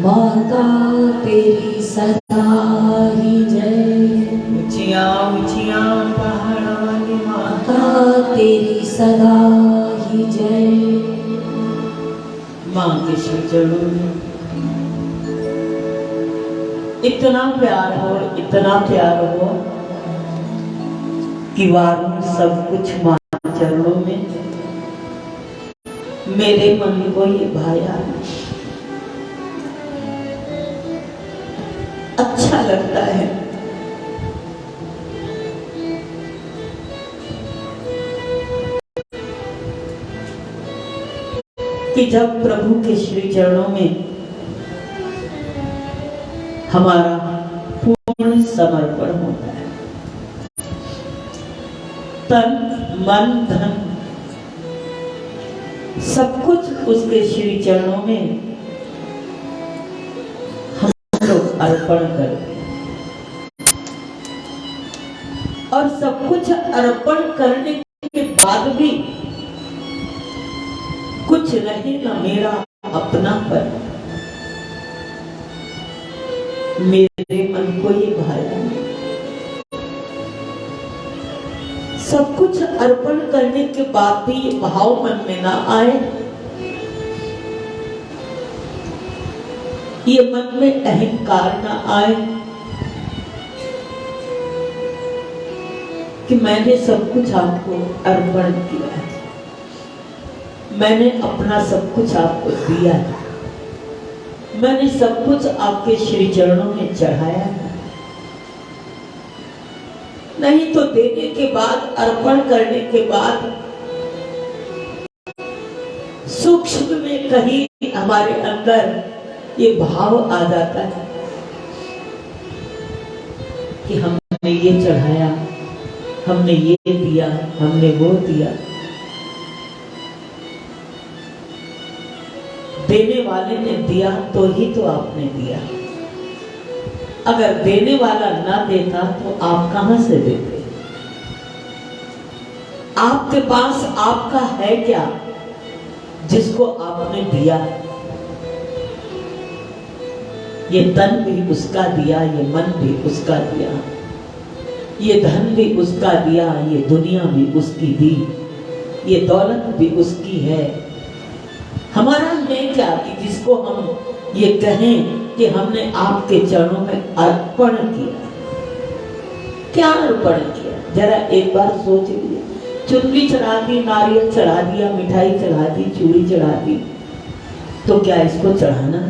माता तेरी सदा ही जय। ऊंचिया ऊंचिया पहाड़ों की माता तेरी सदा ही जय। माँ के श्री चरणों में इतना प्यार हो कि वारूं सब कुछ माँ के चरणों में। मेरे मन को ये भाया, अच्छा लगता है। कि जब प्रभु के श्री चरणों में हमारा पूर्ण समर्पण होता है, तन मन धन सब कुछ उसके श्री चरणों में हम लोग अर्पण करते हैं। और सब कुछ अर्पण करने के बाद भी कुछ रहे ना मेरा अपनापन, मेरे मन को ये भाया। सब कुछ अर्पण करने के बाद भी ये भाव मन में ना आए, ये मन में अहंकार ना आए कि मैंने सब कुछ आपको अर्पण किया है, मैंने अपना सब कुछ आपको दिया है, मैंने सब कुछ आपके श्री चरणों में चढ़ाया है। नहीं तो देने के बाद, अर्पण करने के बाद सूक्ष्म में कहीं हमारे अंदर ये भाव आ जाता है कि हमने ये चढ़ाया, हमने ये दिया, हमने वो दिया। देने वाले ने दिया तो ही तो आपने दिया। अगर देने वाला ना देता तो आप कहां से देते? आपके पास आपका है क्या जिसको आपने दिया? ये तन भी उसका दिया, ये मन भी उसका दिया, ये धन भी उसका दिया, ये दुनिया भी उसकी दी, ये दौलत भी उसकी है। हमारा है क्या कि जिसको हम ये कहें कि हमने आपके चरणों में अर्पण किया? क्या अर्पण किया? जरा एक बार सोच लीजिए। चुनरी चढ़ा दी, नारियल चढ़ा दिया, मिठाई चढ़ा दी, चूड़ी चढ़ा दी, तो क्या इसको चढ़ाना?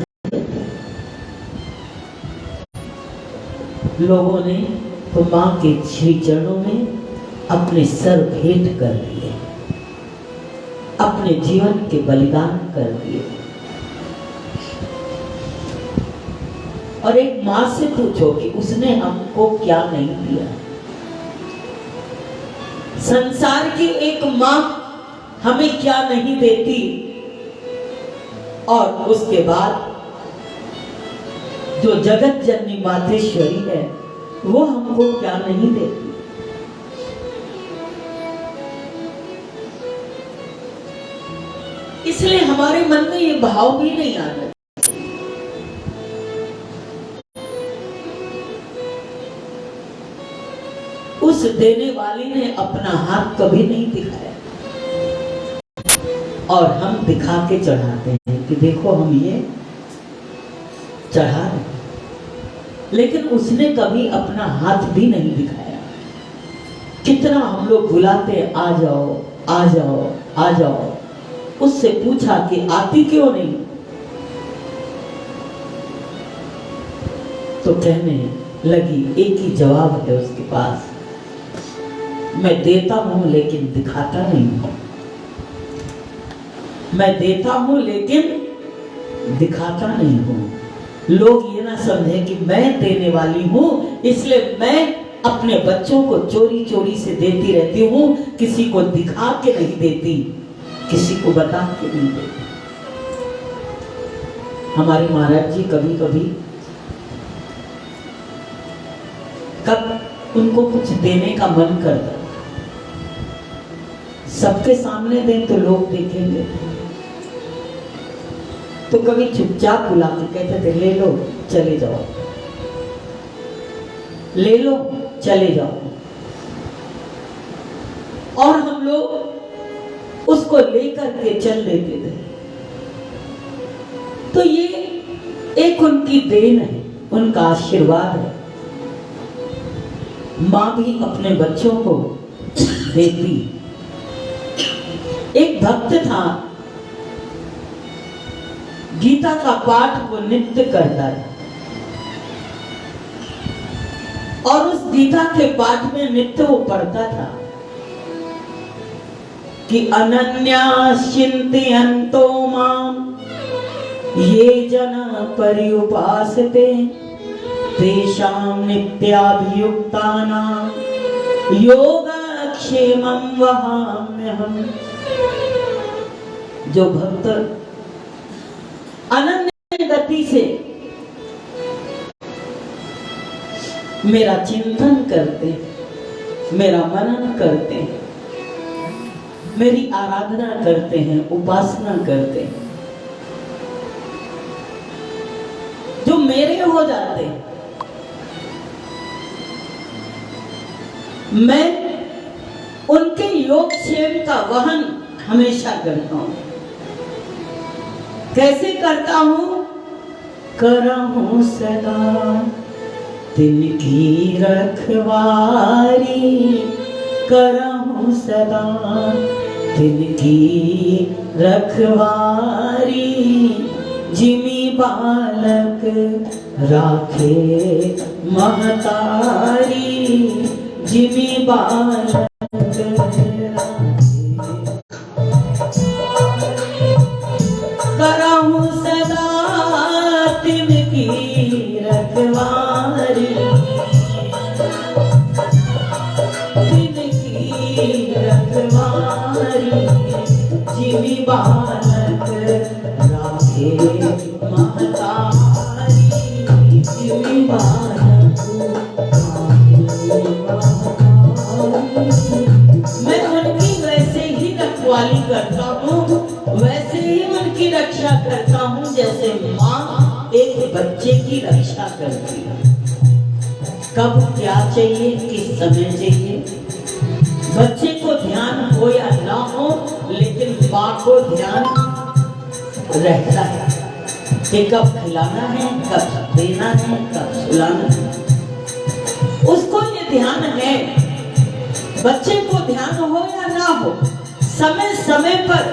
लोगों ने तो मां के श्री चरणों में अपने सर भेंट कर दिए, अपने जीवन के बलिदान कर दिए। और एक मां से पूछो कि उसने हमको क्या नहीं दिया। संसार की एक मां हमें क्या नहीं देती, और उसके बाद जो जगत जननी मातेश्वरी है वो हमको क्या नहीं देती। इसलिए हमारे मन में ये भाव भी नहीं आता। उस देने वाले ने अपना हाथ कभी नहीं दिखाया, और हम दिखा के चढ़ाते हैं कि देखो हम ये चढ़ा रहे हैं, लेकिन उसने कभी अपना हाथ भी नहीं दिखाया। कितना हम लोग बुलाते हैं, आ जाओ आ जाओ आ जाओ। उससे पूछा कि आती क्यों नहीं? तो कहने लगी, एक ही जवाब है उसके पास, मैं देता हूं लेकिन दिखाता नहीं हूं। मैं देता हूं लेकिन दिखाता नहीं हूं। लोग ये ना समझे कि मैं देने वाली हूं, इसलिए मैं अपने बच्चों को चोरी चोरी से देती रहती हूं, किसी को दिखा के नहीं देती, किसी को बता के नहीं देती। हमारे महाराज जी कभी कभी कब उनको कुछ देने का मन करता, सबके सामने दें तो लोग देखेंगे, तो कभी चुपचाप बुला के कहते थे, ले लो चले जाओ, ले लो चले जाओ। और हम लोग उसको लेकर के चल देते थे। तो ये एक उनकी देन है, उनका आशीर्वाद है। मां भी अपने बच्चों को देती। एक भक्त था, गीता का पाठ वो नित्य करता है, और उस गीता के पाठ में नित्य वो पढ़ता था कि अनन्याश्चिन्तयन्तो माम् ये जना पर्युपासते तेषां नित्याभियुक्तानां योगक्षेमं वहाम्यहम्। जो भक्त अनन्य गति से मेरा चिंतन करते, मेरा मनन करते, मेरी आराधना करते हैं, उपासना करते हैं, जो मेरे हो जाते हैं, मैं उनके योगक्षेम का वहन हमेशा करता हूं। कैसे करता हूं? करहूं सदा तिनकी रखवारी, करहूं सदा तिनकी रखवारी, जिमी बालक राखे महतारी, जिमी बालक करहूं सदा तिनकी रखवारी, तिनकी रखवारी, जिमी बालक राखे महतारी, जिमी बालक मैं उनकी वैसे ही रखवाली करता हूँ, वैसे ही उनकी रक्षा करता हूँ जैसे माँ एक बच्चे की रक्षा करती है। कब क्या चाहिए, किस समय चाहिए, बच्चे को ध्यान हो या ना हो, लेकिन माँ को ध्यान रहता है कि कब खिलाना है, कब देना है, कब सुलाना है। उसको ये ध्यान है, बच्चे को ध्यान हो या ना हो, समय समय पर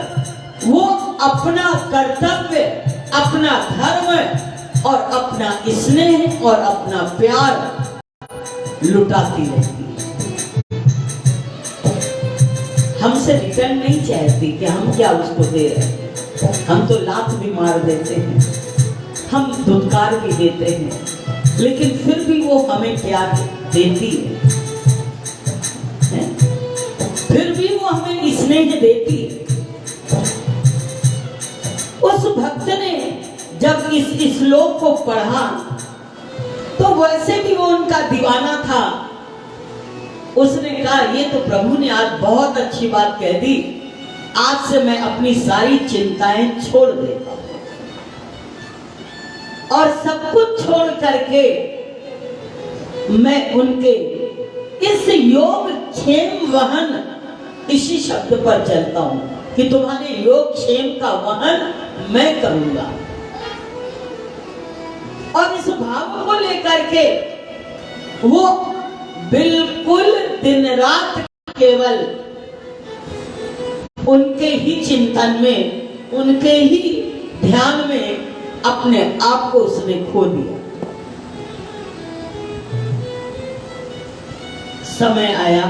वो अपना कर्तव्य, अपना धर्म और अपना स्नेह और अपना प्यार लुटाती रहती है। हमसे रिटर्न नहीं चाहती कि हम क्या उसको दे रहे हैं। हम तो लात भी मार देते हैं, हम धुतकार भी देते हैं, लेकिन फिर भी वो हमें प्यार देती है, फिर भी वो हमें स्नेह देती है। उस भक्त ने जब इस श्लोक को पढ़ा तो वैसे भी वो उनका दीवाना था। उसने कहा, ये तो प्रभु ने आज बहुत अच्छी बात कह दी, आज से मैं अपनी सारी चिंताएं छोड़ देता हूं और सब कुछ छोड़ करके मैं उनके इस योग क्षेम वहन, इसी शब्द पर चलता हूं कि तुम्हारे योग क्षेम का वहन मैं करूंगा। और इस भाव को लेकर के वो बिल्कुल दिन रात केवल उनके ही चिंतन में, उनके ही ध्यान में अपने आप को उसने खो दिया। समय आया,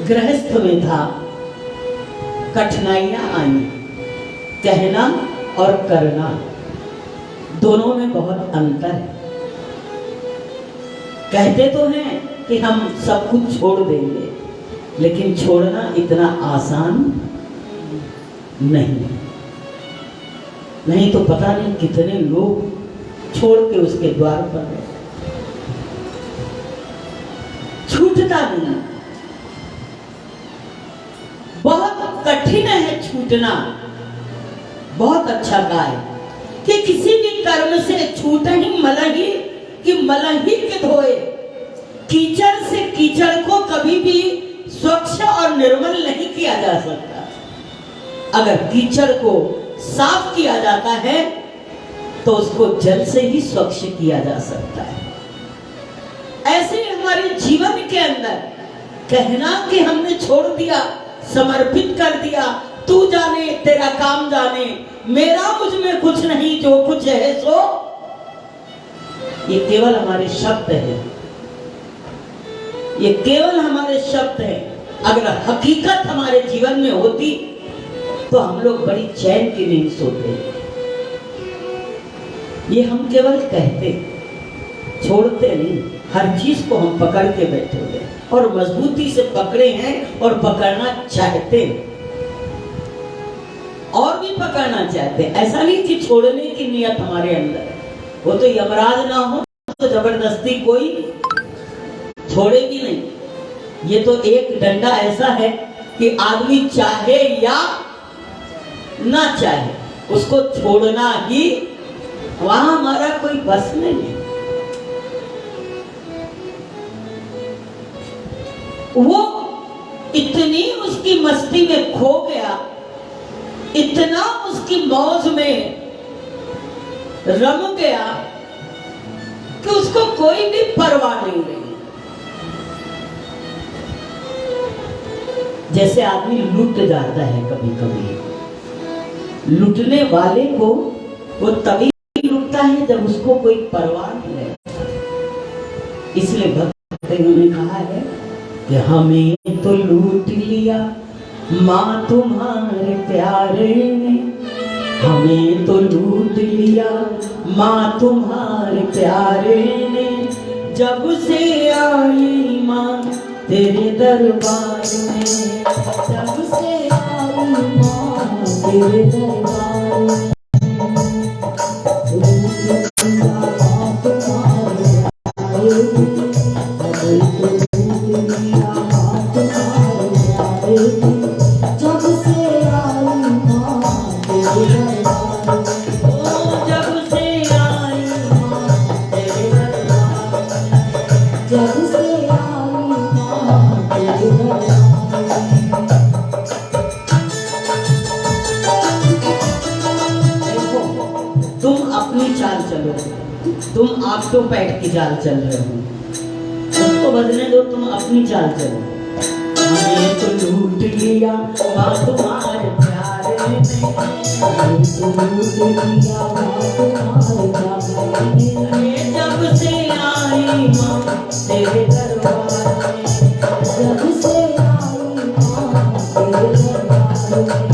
गृहस्थ में था, कठिनाइयां आई, कहना और करना दोनों में बहुत अंतर है। कहते तो हैं कि हम सब कुछ छोड़ देंगे, लेकिन छोड़ना इतना आसान नहीं। नहीं तो पता नहीं कितने लोग छोड़ के उसके द्वार पर गए। छूटता नहीं, बहुत कठिन है छूटना। बहुत अच्छा कहा है कि किसी भी कर्म से छूट ही मलही कि मलही के धोए। कीचड़ से कीचड़ को कभी भी स्वच्छ और निर्मल नहीं किया जा सकता। अगर कीचड़ को साफ किया जाता है तो उसको जल से ही स्वच्छ किया जा सकता है। ऐसे हमारे जीवन के अंदर कहना कि हमने छोड़ दिया, समर्पित कर दिया, तू जाने तेरा काम जाने, मेरा मुझ में कुछ नहीं, जो कुछ है सो, ये केवल हमारे शब्द है, ये केवल हमारे शब्द है। अगर हकीकत हमारे जीवन में होती तो हम लोग बड़ी चैन की नींद सोते। ये हम केवल कहते, छोड़ते नहीं। हर चीज को हम पकड़ के बैठे हुए और मजबूती से पकड़े हैं और पकड़ना चाहते, और भी पकड़ना चाहते। ऐसा नहीं कि छोड़ने की नियत हमारे अंदर है। वो तो यमराज ना हो तो जबरदस्ती कोई छोड़ेगी नहीं। ये तो एक डंडा ऐसा है कि आदमी चाहे या ना चाहे उसको छोड़ना ही, वहां हमारा कोई बस नहीं है। वो इतनी उसकी मस्ती में खो गया, इतना उसकी मौज में रम गया कि उसको कोई भी परवाह नहीं रही। जैसे आदमी लूट जाता है कभी कभी, लूटने वाले को वो तभी लूटता है जब उसको कोई परवाह नहीं रहता। इसलिए भक्त ने कहा है कि हमें तो लूट लिया माँ तुम्हारे प्यारे ने, हमें तो लूट लिया माँ तुम्हारे प्यारे ने, जब से आई माँ तेरे दरबार में, जब से आई माँ तेरे दरबार में, तुम आप तो पैट की चाल चल रहे हो, उसको बदलने दो, तुम अपनी चाल चलो। हमें तो लूट लिया माँ तुम्हारे प्यारे ने, हमें तो लूट लिया माँ तुम्हारे प्यारे ने, जब से आई माँ तेरे दरबार में, जब से आई माँ तेरे दरबार में,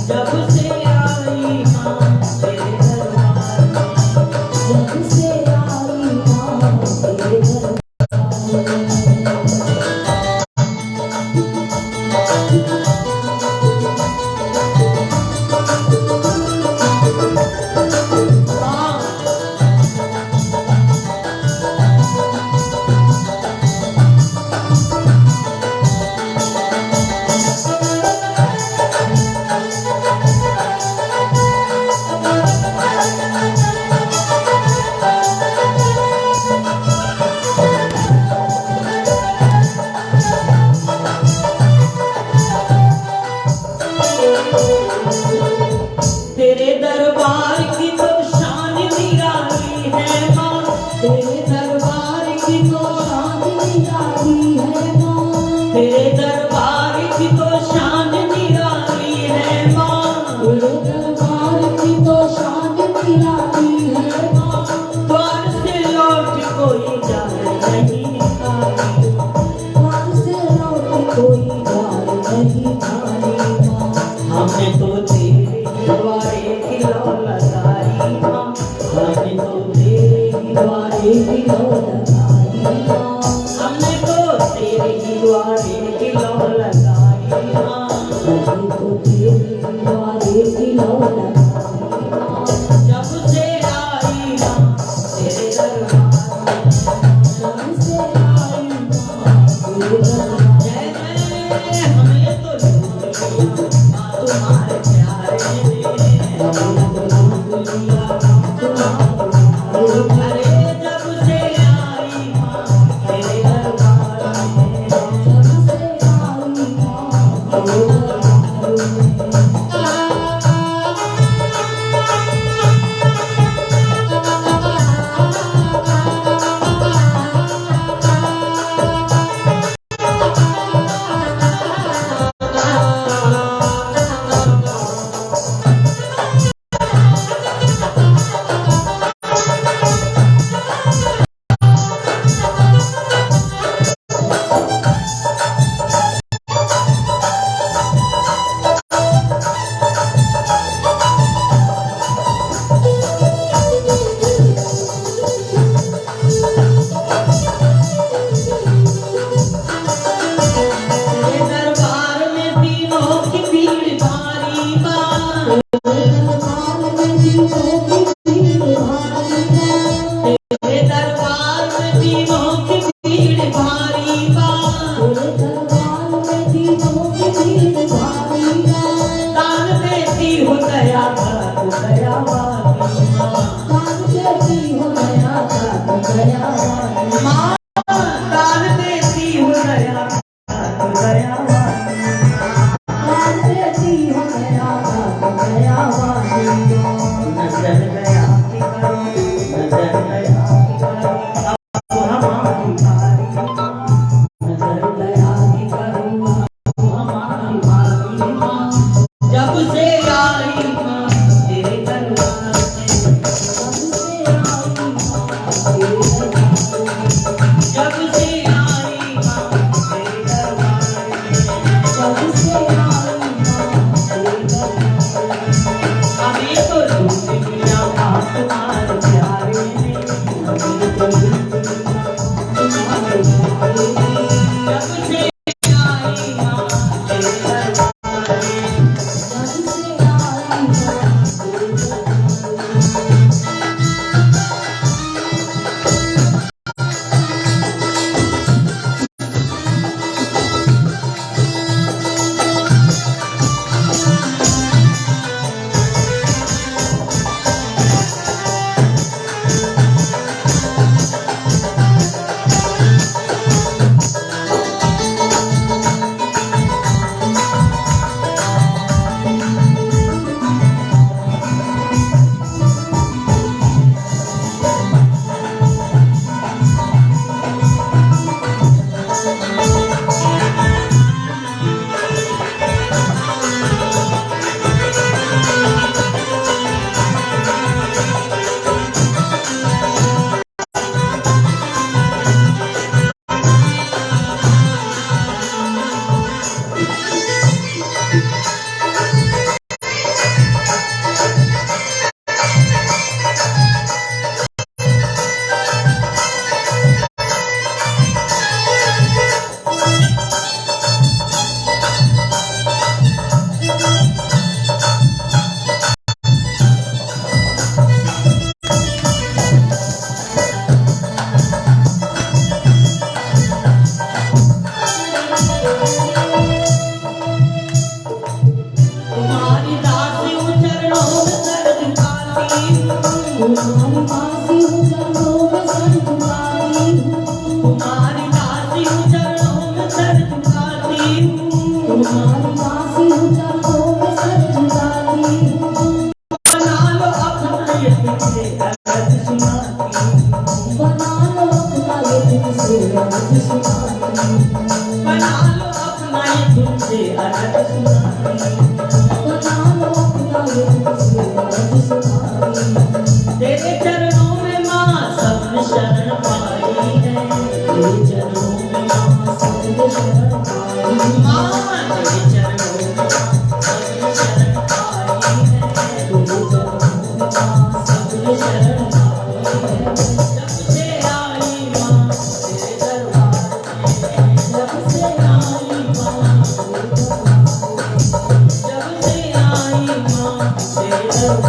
जब से आई माँ तेरे दरबार में, जब से आई माँ तेरे दरबार में। तेरे दरबार की तो शान निराली है माँ, तेरे दरबार की तो शान निराली है माँ, तेरे दरबार की तो शान निराली है माँ, तेरे दरबार की तो शान निराली है माँ, द्वार से लौट कोई जाए नहीं आई, तो तेरे द्वारे की लौलताई माँ, हमने तो तेरे द्वारे की लौलताई माँ, हमने तो तेरे द्वारे की लौलताई माँ, हमने तो तेरे द्वारे की लौलताई माँ। जब से आई माँ तेरे दरबार में, जब से आई माँ तेरे दरबार में, हमें तो लूट लिया माँ तुम्हारे प्यारे ने, हमें तो लूट लिया माँ तुम्हारे प्यारे। अरे जब से आई माँ तेरे दरबार में, जब से आई माँ तेरे दरबार में, हमें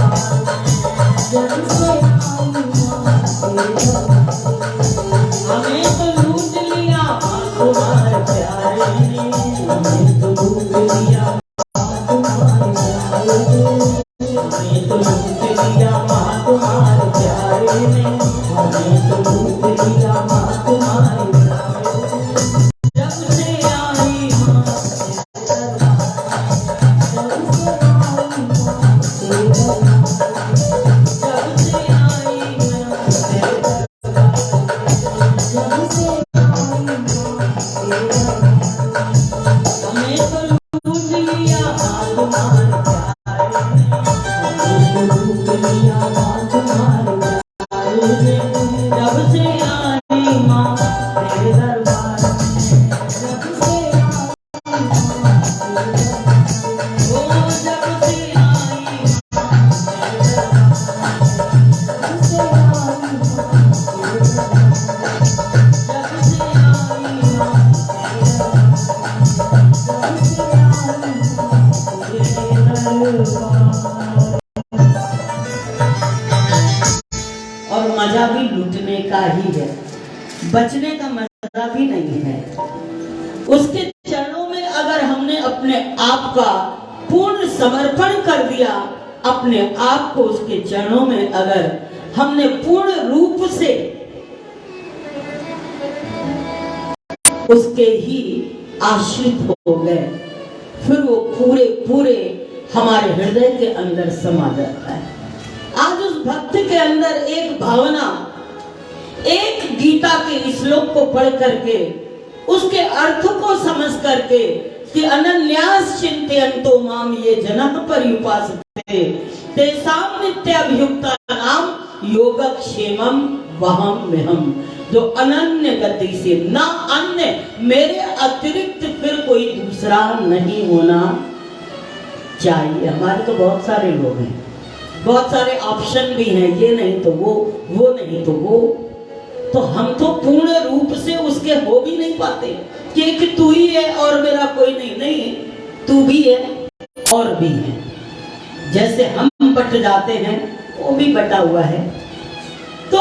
तो लूट लिया तुम्हारे प्यारे ने, हमें तो लूट लिया तुम्हारे प्यारे ने, हमें तो लूट लिया तुम्हारे प्यारे ने, हमें तो लूट लिया तुम्हारे प्यारे ने। जब से आई माँ और मजा भी लूटने का ही है, बचने का मजा भी नहीं है। उसके चरणों में अगर हमने अपने आप का पूर्ण समर्पण कर दिया, अपने आप को उसके चरणों में अगर हमने पूर्ण रूप से उसके ही आश्रित हो गए, फिर वो पूरे पूरे हमारे हृदय के अंदर समा जाता है। आज उस भक्त के अंदर एक भावना, एक गीता के श्लोक को पढ़ करके उसके अर्थ को समझ करके कि अनन्यास चिंतयन्तो माम ये जनः पर्युपासते तेषां नित्याभियुक्तानां योगक्षेमं वहाम्यहम्। जो अनन्य गति से, ना अन्य, मेरे अतिरिक्त फिर कोई दूसरा नहीं होना चाहिए। हमारे तो बहुत सारे लोग हैं, बहुत सारे ऑप्शन भी हैं, ये नहीं तो वो नहीं तो वो, तो हम तो पूर्ण रूप से उसके हो भी नहीं पाते कि एक तू ही है और मेरा कोई नहीं, तू भी है और भी है। जैसे हम बट जाते हैं वो भी बटा हुआ है। तो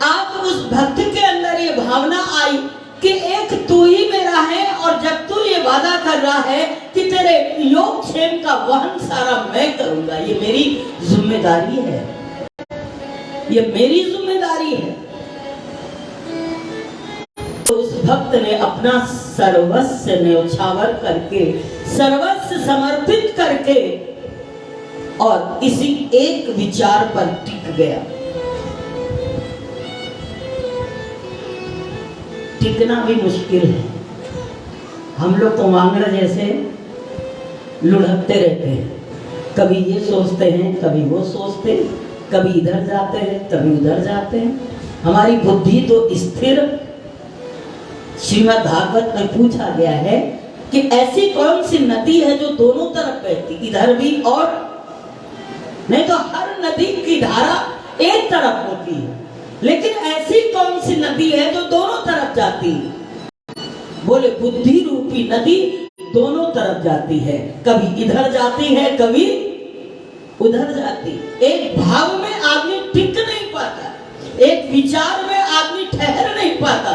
आप उस भक्त के अंदर ये भावना आई कि एक तू ही मेरा है, और जब तू ये वादा कर रहा है कि तेरे योगक्षेम का वहन सारा मैं करूंगा, ये मेरी जिम्मेदारी है, ये मेरी जिम्मेदारी है। तो उस भक्त ने अपना सर्वस्व न्यौछावर करके, सर्वस्व समर्पित करके और इसी एक विचार पर टिक गया। टिकना भी मुश्किल है। हम लोग तो वांगड़ जैसे लुढ़कते रहते हैं, कभी ये सोचते हैं, कभी वो सोचते हैं, कभी इधर जाते हैं, कभी उधर जाते हैं। हमारी बुद्धि तो स्थिर। श्रीमद् भागवत में पूछा गया है कि ऐसी कौन सी नदी है जो दोनों तरफ बहती, इधर भी और नहीं, तो हर नदी की धारा एक तरफ होती है, लेकिन ऐसी कौन सी नदी है जो दोनों तरफ जाती है? बोले बुद्धि रूपी नदी दोनों तरफ जाती है, कभी इधर जाती है, कभी उधर जाती। एक भाव में आदमी टिक नहीं पाता, एक विचार में आदमी ठहर नहीं पाता।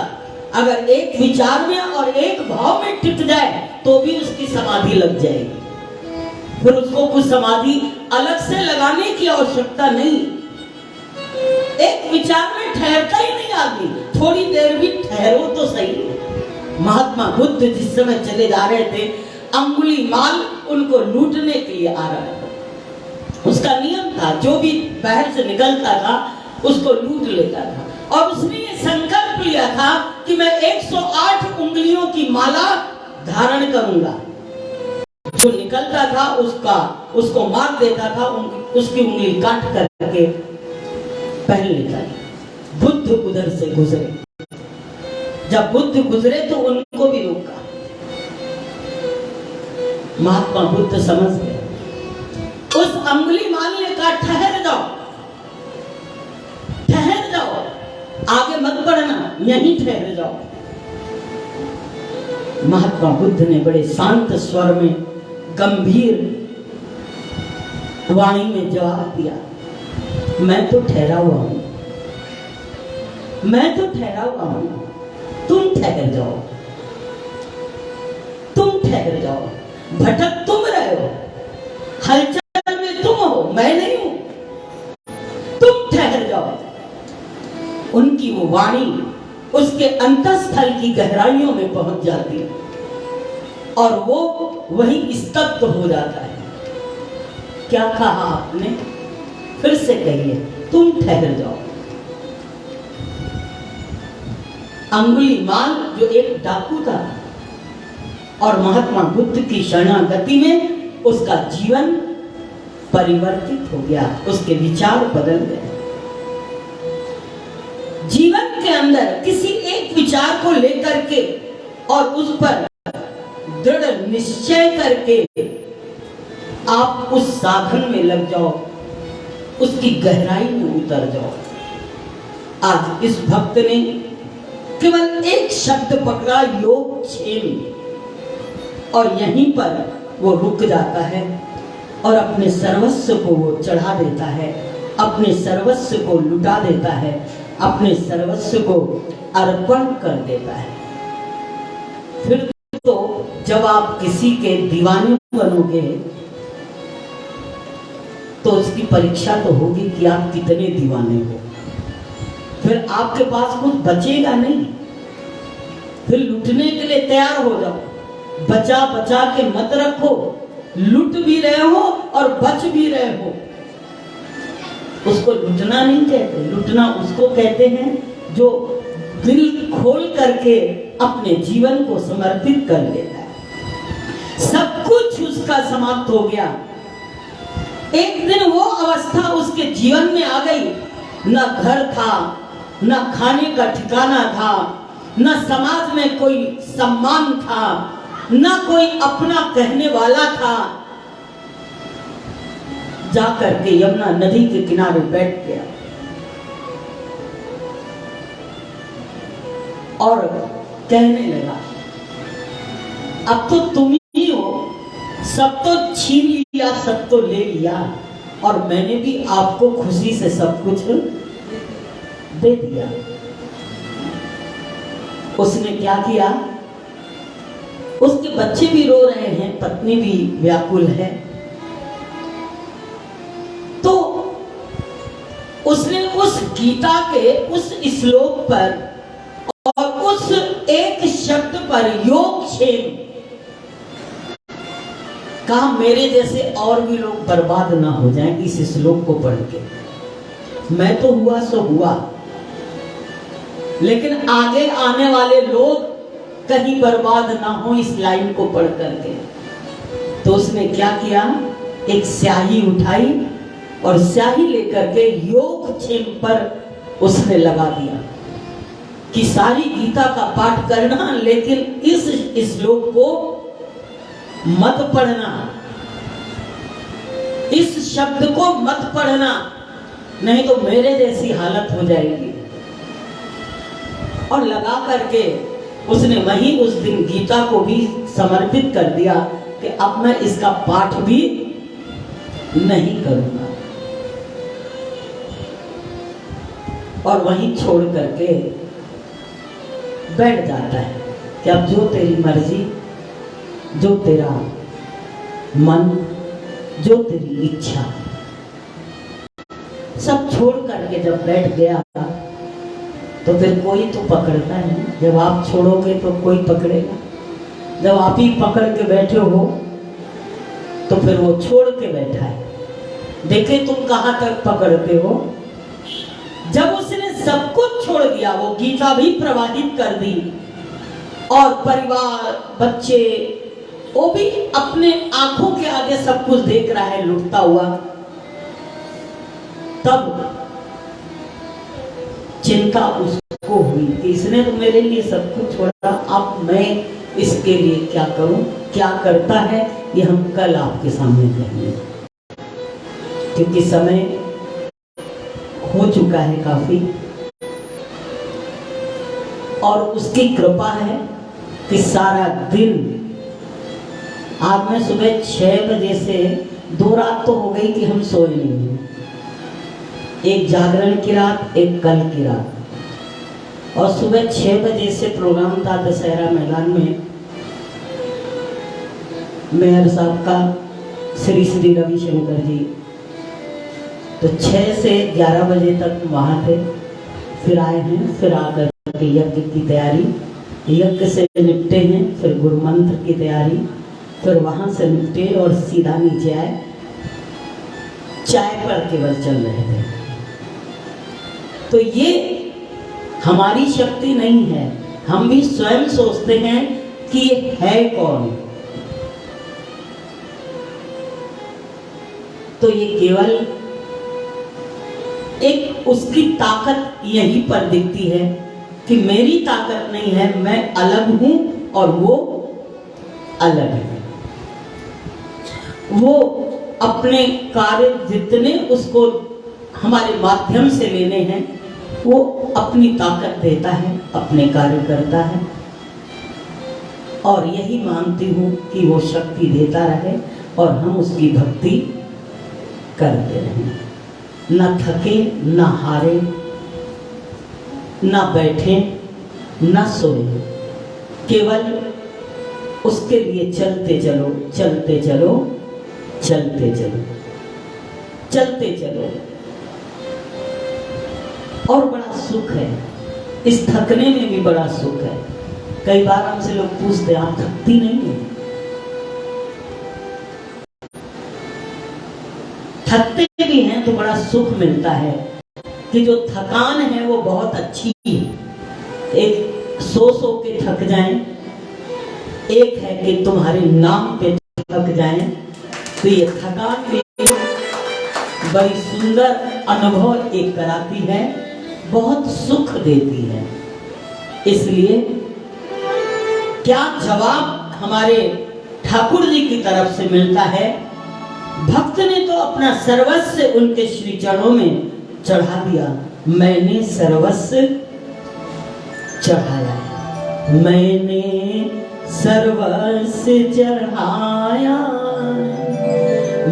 अगर एक विचार में और एक भाव में टिक जाए तो भी उसकी समाधि लग जाएगी, फिर उसको कुछ समाधि अलग से लगाने की आवश्यकता नहीं। एक विचार में ठहरता ही नहीं आदमी, थोड़ी देर भी ठहरो तो सही। महात्मा बुद्ध जिस समय चले जा रहे थे, अंगुलीमाल उनको लूटने के लिए आ रहा था। उसका नियम था, जो भी बाहर से निकलता था उसको लूट लेता था, और उसने ये संकल्प लिया था कि मैं 108 उंगलियों की माला धारण करूंगा। जो निकलता था उसको मार देता था, उसकी उंगली काट करके पहन लेता था। बुद्ध उधर से गुजरे, जब बुद्ध गुजरे तो उनको भी रोका। महात्मा बुद्ध समझ गए, उस अंगुलीमाल ने कहा ठहर जाओ, ठहर जाओ, आगे मत बढ़ना, यहीं ठहर जाओ। महात्मा बुद्ध ने बड़े शांत स्वर में, गंभीर वाणी में जवाब दिया, मैं तो ठहरा हुआ हूं, मैं तो ठहरा हुआ हूं, तुम ठहर जाओ, तुम ठहर जाओ, भटक तुम रहे हो, हलचल में तुम हो, मैं नहीं हूं, तुम ठहर जाओ। उनकी वो वाणी उसके अंतःस्थल की गहराइयों में पहुंच जाती है और वो वही स्तब्ध हो जाता है। क्या कहा आपने? फिर से कहिए, तुम ठहर जाओ। अंगुलीमाल जो एक डाकू था और महात्मा बुद्ध की शरणागति में उसका जीवन परिवर्तित हो गया, उसके विचार बदल गए। जीवन के अंदर किसी एक विचार को लेकर के और उस पर दृढ़ निश्चय करके आप उस साधन में लग जाओ, उसकी गहराई में उतर जाओ। आज इस भक्त ने केवल एक शब्द पकड़ा, योगक्षेम, और यहीं पर वो रुक जाता है और अपने सर्वस्व को वो चढ़ा देता है, अपने सर्वस्व को लुटा देता है, अपने सर्वस्व को अर्पण कर देता है। फिर तो जब आप किसी के दीवाने बनोगे तो उसकी परीक्षा तो होगी कि आप कितने दीवाने हो। फिर आपके पास कुछ बचेगा नहीं, फिर लुटने के लिए तैयार हो जाओ। बचा बचा के मत रखो, लुट भी रहे हो और बच भी रहे हो। उसको लुटना नहीं कहते, लुटना उसको कहते हैं जो दिल खोल करके अपने जीवन को समर्पित कर लेता है। सब कुछ उसका समाप्त हो गया। एक दिन वो अवस्था उसके जीवन में आ गई, न घर था, न खाने का ठिकाना था, न समाज में कोई सम्मान था, न कोई अपना कहने वाला था। जाकर के यमुना नदी के किनारे बैठ गया और कहने लगा, अब तो तुम ही हो, सब तो छीन लिया, सब तो ले लिया, और मैंने भी आपको खुशी से सब कुछ दे दिया। उसने क्या किया? उसके बच्चे भी रो रहे हैं, पत्नी भी व्याकुल है, तो उसने उस गीता के उस श्लोक पर और उस एक शब्द पर, योगक्षेम, कहा मेरे जैसे और भी लोग बर्बाद ना हो जाएं इस श्लोक को पढ़ के। मैं तो हुआ सो हुआ, लेकिन आगे आने वाले लोग कहीं बर्बाद ना हो इस लाइन को पढ़ करके। तो उसने क्या किया? एक स्याही उठाई और स्याही लेकर के योगक्षेम पर उसने लगा दिया कि सारी गीता का पाठ करना, लेकिन इस श्लोक को मत पढ़ना, इस शब्द को मत पढ़ना, नहीं तो मेरे जैसी हालत हो जाएगी। और लगा करके उसने वहीं उस दिन गीता को भी समर्पित कर दिया कि अब मैं इसका पाठ भी नहीं करूंगा, और वहीं छोड़ करके बैठ जाता है कि अब जो तेरी मर्जी, जो तेरा मन, जो तेरी इच्छा, सब छोड़ करके जब बैठ गया तो फिर कोई तो पकड़ता है। जब आप छोड़ोगे तो कोई पकड़ेगा, जब आप ही पकड़ के बैठे हो तो फिर वो छोड़ के बैठा है। देखे तुम कहां तक पकड़ते हो। जब उसने सब कुछ छोड़ दिया, वो गीता भी प्रवाहित कर दी और परिवार, बच्चे, वो भी अपने आंखों के आगे सब कुछ देख रहा है लुटता हुआ, तब चिंता उसको हुई कि इसने तो मेरे लिए सब कुछ छोड़ा, अब मैं इसके लिए क्या करूं, क्या करता है, ये हम कल आपके सामने कहेंगे, क्योंकि समय हो चुका है काफी। और उसकी कृपा है कि सारा दिन, आज मैं सुबह 6 बजे से 2 रात तो हो गई कि हम सोए नहीं, एक जागरण की रात, एक कल की रात। और सुबह 6 बजे से प्रोग्राम था दशहरा मैदान में, मेयर साहब का, श्री श्री रविशंकर जी। तो 6 से 11 बजे तक वहाँ थे, फिर आए हैं, फिर आकर के यज्ञ की तैयारी, यज्ञ से निपटे हैं, फिर गुरु मंत्र की तैयारी, फिर वहाँ से निपटे और सीधा नीचे आए। चाय पर केवल चल रहे थे। तो ये हमारी शक्ति नहीं है, हम भी स्वयं सोचते हैं कि ये है कौन। तो ये केवल एक उसकी ताकत यहीं पर दिखती है कि मेरी ताकत नहीं है, मैं अलग हूं और वो अलग है। वो अपने कार्य जितने उसको हमारे माध्यम से लेने हैं, वो अपनी ताकत देता है, अपने कार्य करता है। और यही मानती हूँ कि वो शक्ति देता रहे और हम उसकी भक्ति करते रहें, न थके, न हारे, न बैठे, न सोए, केवल उसके लिए चलते चलो, चलते चलो, चलते चलो, चलते चलो। और बड़ा सुख है, इस थकने में भी बड़ा सुख है। कई बार हमसे लोग पूछते हैं, आप थकती नहीं है? थकते भी हैं तो बड़ा सुख मिलता है कि जो थकान है वो बहुत अच्छी है। एक सो के थक जाएं, एक है कि तुम्हारे नाम पे थक जाएं। तो ये थकान भी बड़ी सुंदर अनुभव एक कराती है, बहुत सुख देती है। इसलिए क्या जवाब हमारे ठाकुर जी की तरफ से मिलता है? भक्त ने तो अपना सर्वस्व उनके श्री चरणों में चढ़ा दिया। मैंने सर्वस्व चढ़ाया, मैंने सर्वस्व चढ़ाया,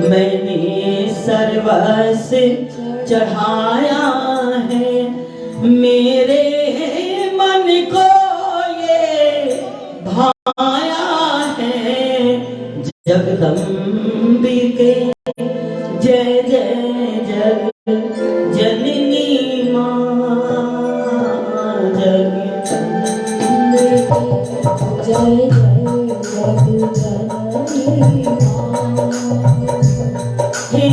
मैंने सर्वस्व चढ़ाया है। मेरे मन को ये भाया है, जगदम्बिके जय जय जग जननी मां, जग जय जय जग जननी मां। हे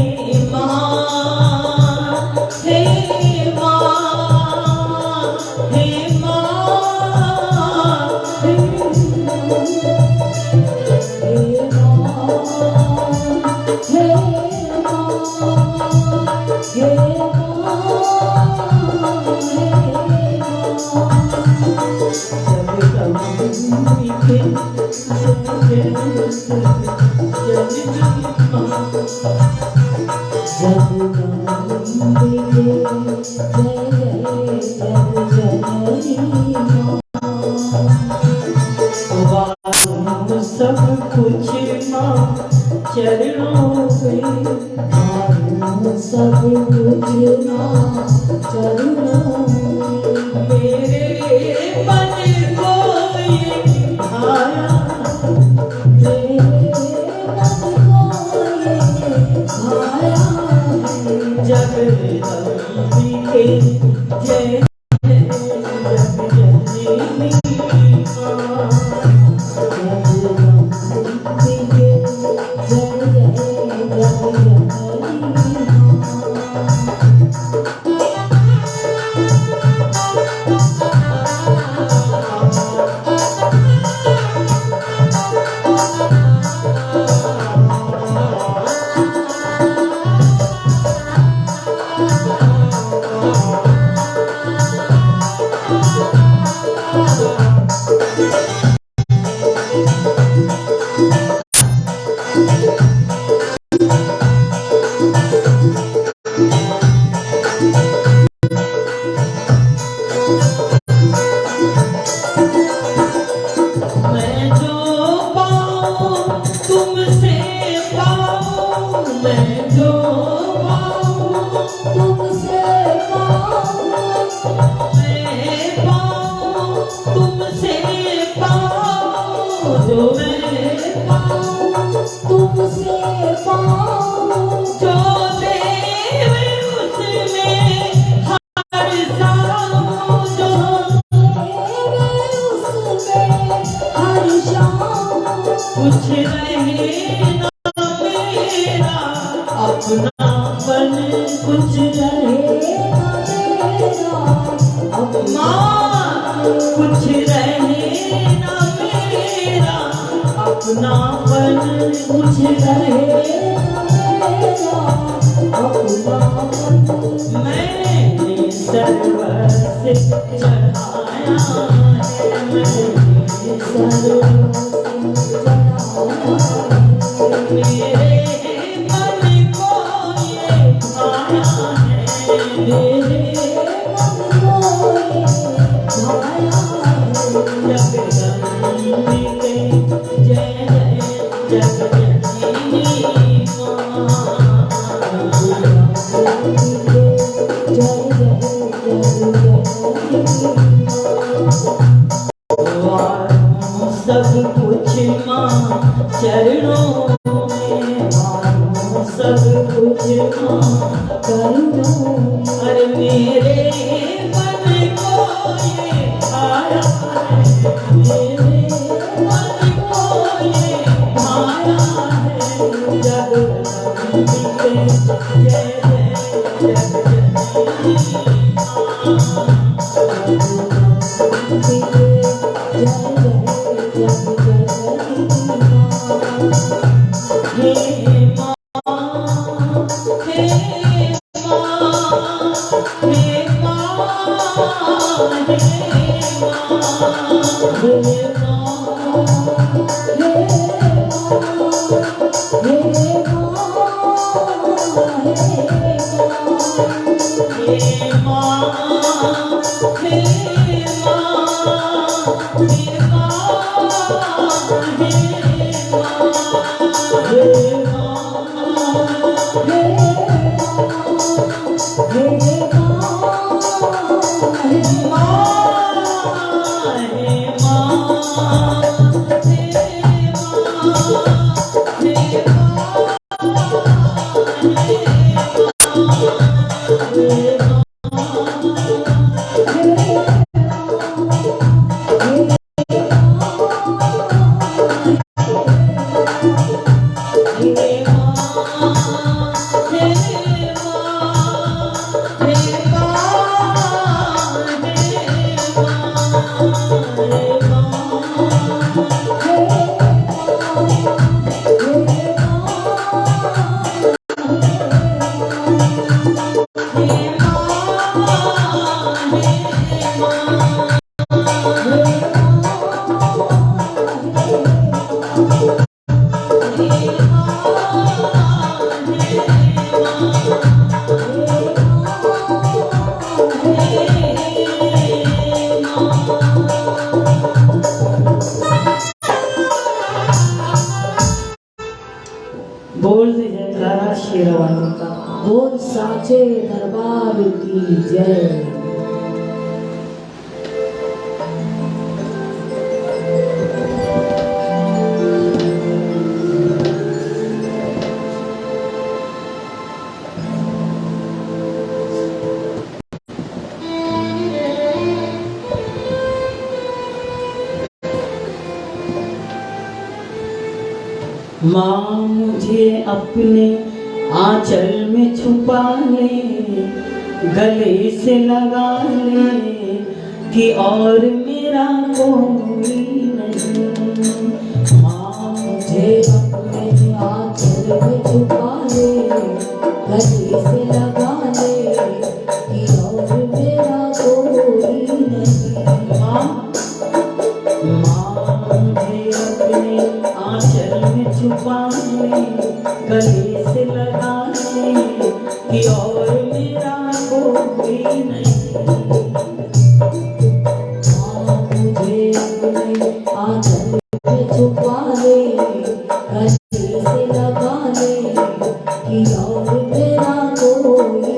मां, हे मां, हे मां, सब कुछ मां चरणों में, सब कुछ मां चरणों में। मेरे मन को ये भाया, मेरे मन को ये भाया, जगदम्बिके जय तुमसे पाऊं, मैं पाऊं तुमसे पाऊं, जो मैं पाऊं तुमसे पाऊं, जो देवे उसमें हर साऊं, जो देवे उसमें हर शाम, कुछ रहे ना मेरा अपनापन, कुछ रहे ना मेरा अपना, कुछ रहे ना मेरा अपनापन, कुछ रहे ना मेरा अपनापन, मैंने सर्वस्व चढ़ाया है, मैंने मेरे मन को ये भाया है, मेरे जगदम्बिके जय जय जगजननी माँ, सब कुछ माँ चरणों में, माँ सब कुछ माँ करुणा, अरे मेरे मन को ये भाया है, मेरे मन को ये भाया है, जगदम्बिके जय जय जगजननी हे माँ, हे माँ, हे माँ, हे हे माँ, हे बोल दे जयकारा शेरवानी का, बोल साचे दरबार की जय। माँ मुझे अपने आंचल में छुपा ले, गले से लगा ले कि और मेरा कोई नहीं। माँ मुझे अपने आंचल में छुपा ले, गले से लगा ले कि और मेरा कोई नहीं। माँ मुझे अपने आंचल में छुपा ले, गले से लगा ले कि और मेरा कोई नहीं। माँ मुझे अपने आंचल में छुपा ले, गले से लगा ले कि और मेरा कोई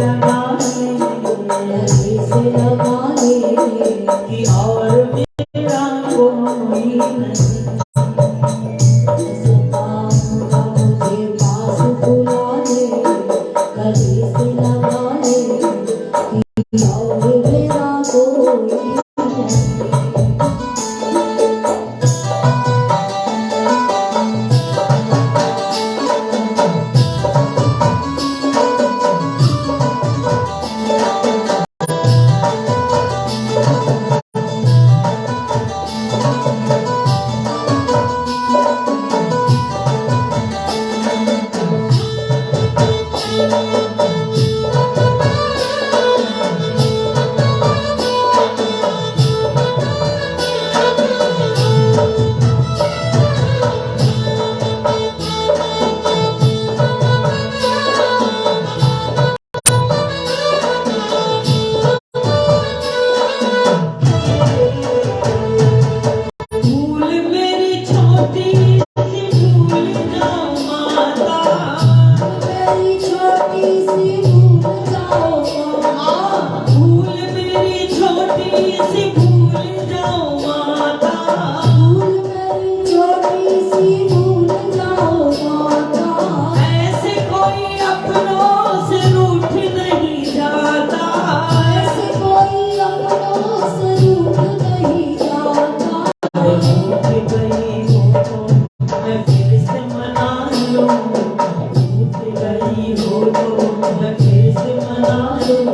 लगा ले, गले से लगा ले, कि और मेरा कोई नहीं। सताऊंगा मुझे पास बुला ले, गले से लगा ले, कि और मेरा कोई नहीं। भूल मेरी छोटी सी भूल जाओ माता, मेरी छोटी सी भूल जाओ माँ, भूल मेरी छोटी सी भूल जाओ माता, भूल मेरी छोटी सी भूल जाओ माता। ऐसे कोई अपनों से रूठ नहीं जाता, ऐसे कोई अपनों से रूठ नहीं जाता। रूठ गई हो तो मैं फिर से मना लूं, रूठ गई हो तो मैं फिर से मना लूं,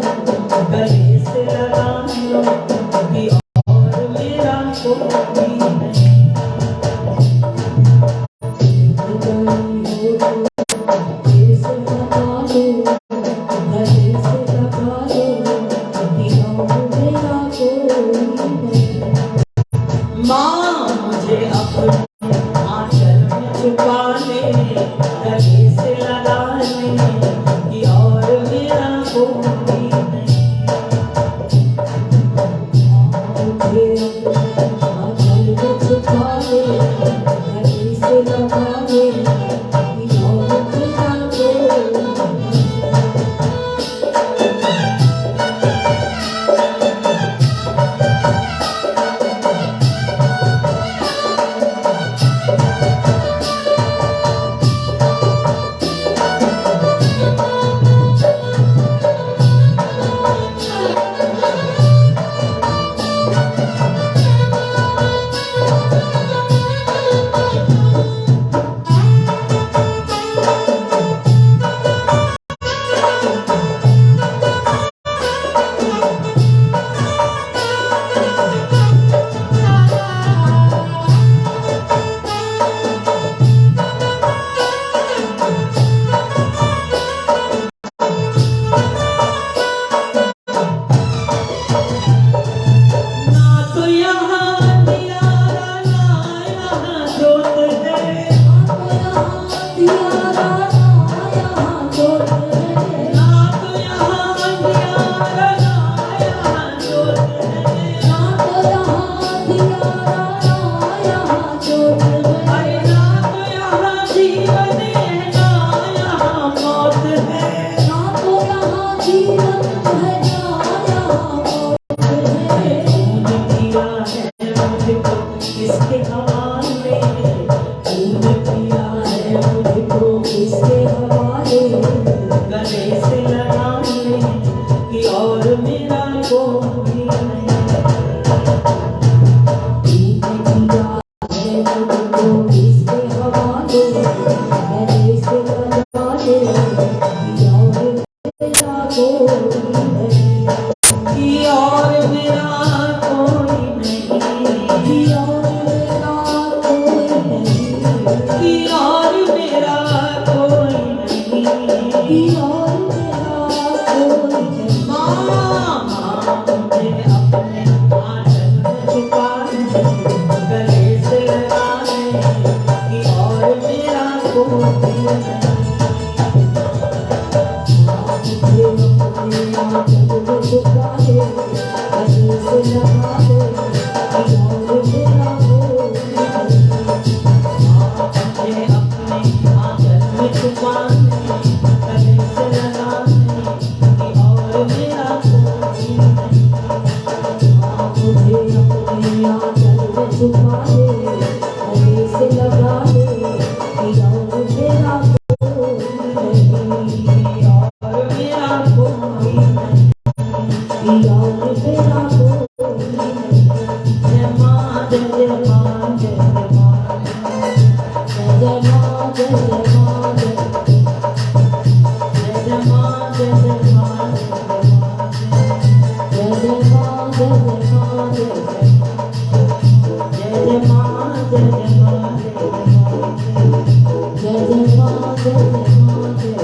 गले से लगा लो, कि और मेरा कोई नहीं। माँ मुझे अपने आंचल में छुपा ले, गले से लगा ले, कि और मेरा कोई नहीं। Thank you. कि और तेरा कोई नहीं। जय माँ जय जय माँ जय जय माँ जय जय माँ जय जय माँ जय जय माँ जय जय माँ जय जय माँ जय जय माँ जय जय माँ जय जय माँ जय जय माँ जय जय माँ जय जय माँ जय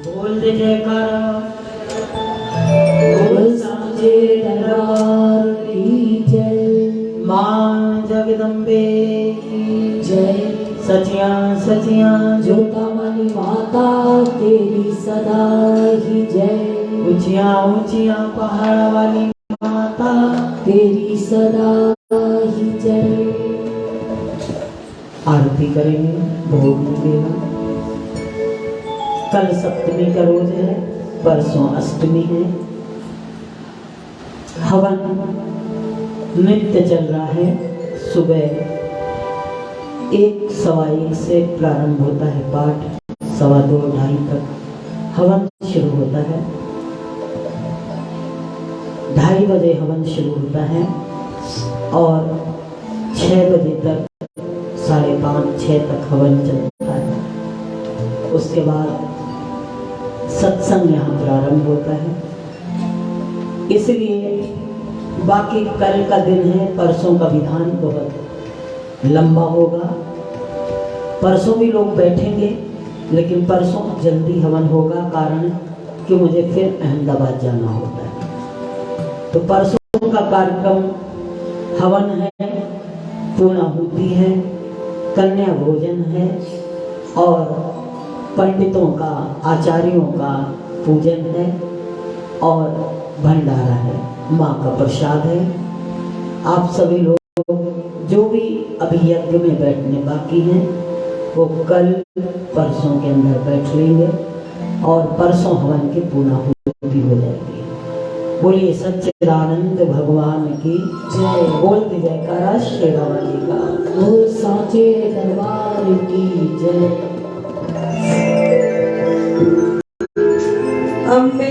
बोल दे जयकारा बोल सांचे दरबार की जय। माँ जगदम्बे की जय। सचियां सचियां जोतावाली माता तेरी सदा ही जय। ऊंचियां ऊंचियां पहाड़ वाली माता तेरी सदा ही जय। आरती करेंगे, भोग मिलेगा। कल सप्तमी का रोज है, परसों अष्टमी है। हवन नित्य चल रहा है। सुबह 1 सवा 1 से प्रारंभ होता है पाठ, 2:15 2:30 तक हवन शुरू होता है। 2:30 बजे हवन शुरू होता है और 6 बजे तक 5:30 6 तक हवन चलता है। उसके बाद सत्संग यहाँ प्रारंभ होता है। इसलिए बाकी कल का दिन है, परसों का विधान बहुत लंबा होगा। परसों भी लोग बैठेंगे, लेकिन परसों जल्दी हवन होगा, कारण कि मुझे फिर अहमदाबाद जाना होता है। तो परसों का कार्यक्रम हवन है, पूर्णाहुति है, कन्या भोजन है और पंडितों का, आचार्यों का पूजन है और भंडारा है, माँ का प्रसाद है। आप सभी लोग जो भी अभी यज्ञ में बैठने बाकी हैं वो कल परसों के अंदर बैठ लेंगे और परसों हवन की पूर्णाहुति हो जाएगी। बोलिए सच्चिदानंद भगवान की जय। बोल दी जयकारा शेरा वाली का। बोल सांचे दरबार की जय। अम्बे